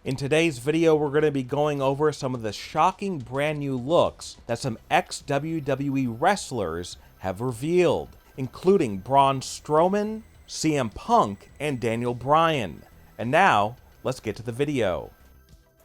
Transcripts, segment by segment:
In today's video, we're going to be going over some of the shocking brand new looks that some ex-WWE wrestlers have revealed, including Braun Strowman, CM Punk, and Daniel Bryan. And now, let's get to the video.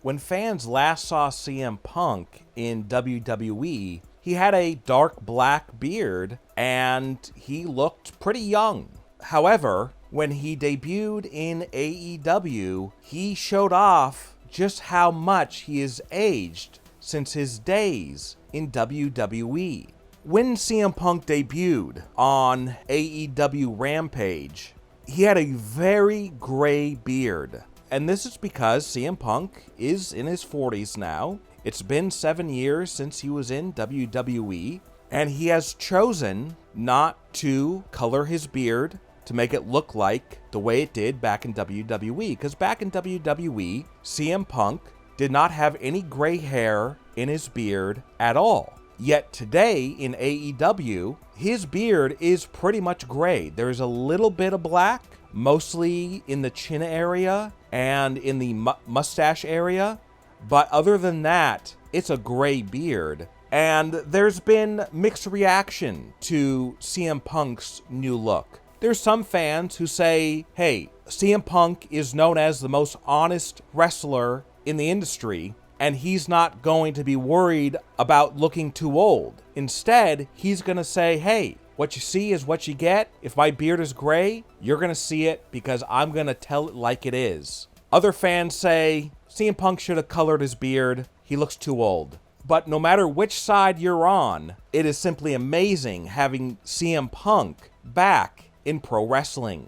When fans last saw CM Punk in WWE, he had a dark black beard and he looked pretty young. However, when he debuted in AEW, he showed off just how much he has aged since his days in WWE. When CM Punk debuted on AEW Rampage, he had a very gray beard. And this is because CM Punk is in his 40s now. It's been 7 years since he was in WWE, and he has chosen not to color his beard to make it look like the way it did back in WWE. Because back in WWE, CM Punk did not have any gray hair in his beard at all. Yet today in AEW, his beard is pretty much gray. There's a little bit of black, mostly in the chin area and in the mustache area. But other than that, it's a gray beard. And there's been mixed reaction to CM Punk's new look. There's some fans who say, hey, CM Punk is known as the most honest wrestler in the industry, and he's not going to be worried about looking too old. Instead, he's going to say, hey, what you see is what you get. If my beard is gray, you're going to see it because I'm going to tell it like it is. Other fans say, CM Punk should have colored his beard. He looks too old. But no matter which side you're on, it is simply amazing having CM Punk back in pro wrestling.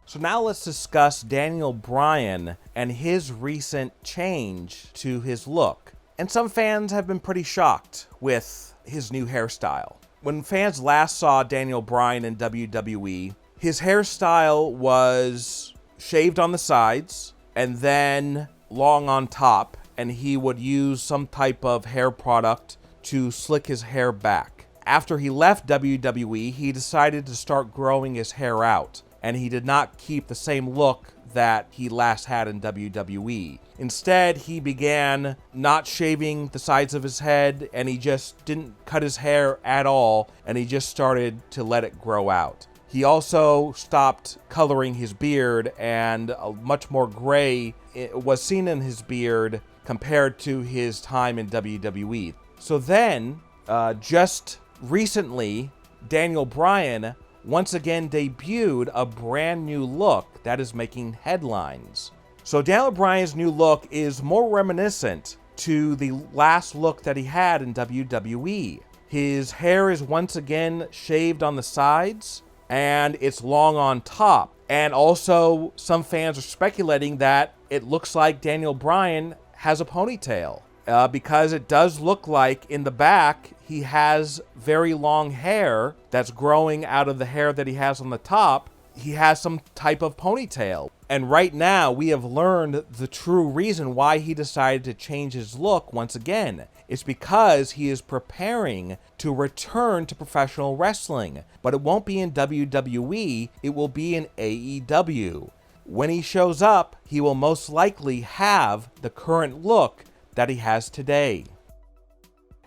So now let's discuss Daniel Bryan and his recent change to his look. And some fans have been pretty shocked with his new hairstyle. When fans last saw Daniel Bryan in WWE, his hairstyle was shaved on the sides and then long on top, and he would use some type of hair product to slick his hair back. After he left WWE, he decided to start growing his hair out, and he did not keep the same look that he last had in WWE. Instead, he began not shaving the sides of his head, and he just didn't cut his hair at all, and he just started to let it grow out. He also stopped coloring his beard, and a much more gray was seen in his beard compared to his time in WWE. So then, just recently, Daniel Bryan once again debuted a brand new look that is making headlines. So Daniel Bryan's new look is more reminiscent to the last look that he had in WWE. His hair is once again shaved on the sides, and it's long on top. And also, some fans are speculating that it looks like Daniel Bryan has a ponytail. Because it does look like in the back he has very long hair that's growing out of the hair that he has on the top. He has some type of ponytail. And right now we have learned the true reason why he decided to change his look once again. It's because he is preparing to return to professional wrestling. But it won't be in WWE, it will be in AEW. When he shows up, he will most likely have the current look that he has today.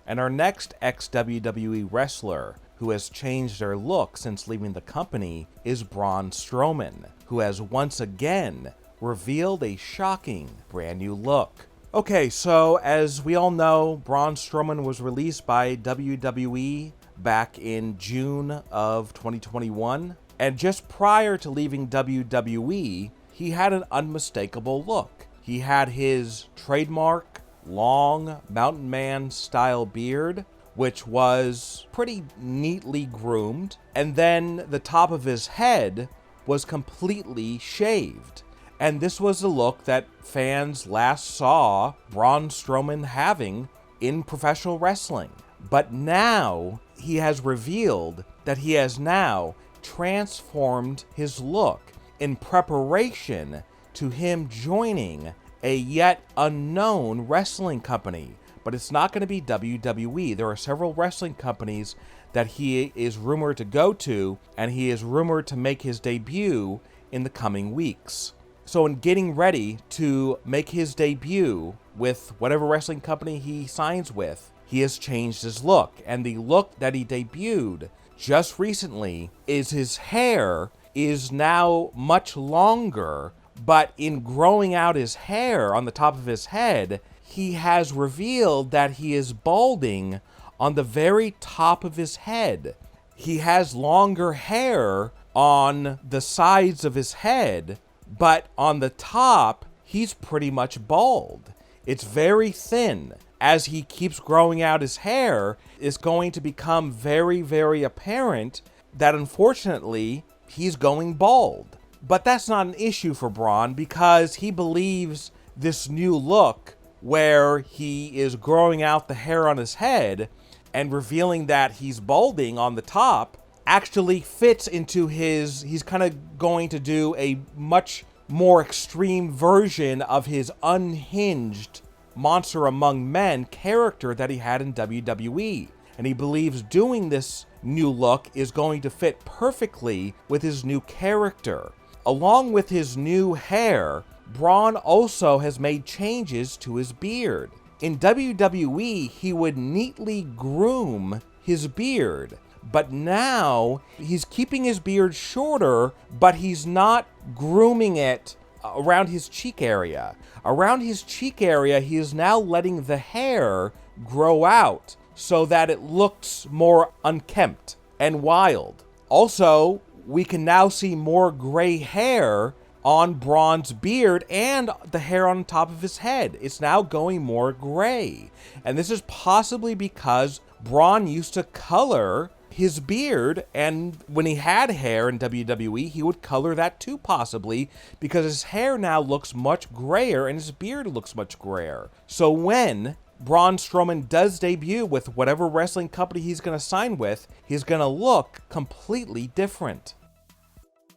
And our next ex-WWE wrestler who has changed their look since leaving the company is Braun Strowman, who has once again revealed a shocking brand new look. Okay, so as we all know, Braun Strowman was released by WWE back in June of 2021, and just prior to leaving WWE, he had an unmistakable look. He had his trademark long mountain man style beard, which was pretty neatly groomed, and then the top of his head was completely shaved. And this was the look that fans last saw Braun Strowman having in professional wrestling. But now he has revealed that he has now transformed his look in preparation to him joining a yet unknown wrestling company. But it's not going to be WWE. There are several wrestling companies that he is rumored to go to, and he is rumored to make his debut in the coming weeks. So in getting ready to make his debut with whatever wrestling company he signs with, he has changed his look. And the look that he debuted just recently is his hair is now much longer, but in growing out his hair on the top of his head, he has revealed that he is balding on the very top of his head. He has longer hair on the sides of his head, but on the top, he's pretty much bald. It's very thin. As he keeps growing out his hair, it's going to become very, very apparent that unfortunately, he's going bald. But that's not an issue for Braun because he believes this new look where he is growing out the hair on his head and revealing that he's balding on the top actually fits into he's kind of going to do a much more extreme version of his unhinged Monster Among Men character that he had in WWE. And he believes doing this new look is going to fit perfectly with his new character. Along with his new hair, Braun also has made changes to his beard. In WWE, he would neatly groom his beard, but now he's keeping his beard shorter, but he's not grooming it around his cheek area. Around his cheek area, he is now letting the hair grow out so that it looks more unkempt and wild. Also, we can now see more gray hair on Braun's beard and the hair on top of his head. It's now going more gray. And this is possibly because Braun used to color his beard, and when he had hair in WWE, he would color that too, possibly, because his hair now looks much grayer and his beard looks much grayer. So when Braun Strowman does debut with whatever wrestling company he's going to sign with, he's going to look completely different.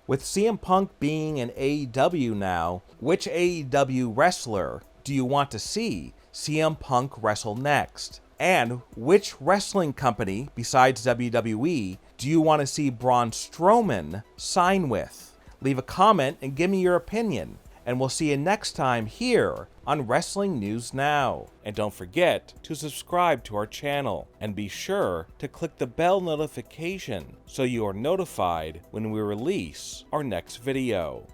With CM Punk being in AEW now, which AEW wrestler do you want to see CM Punk wrestle next? And which wrestling company, besides WWE, do you want to see Braun Strowman sign with? Leave a comment and give me your opinion. And we'll see you next time here on Wrestling News Now. And don't forget to subscribe to our channel. And be sure to click the bell notification so you are notified when we release our next video.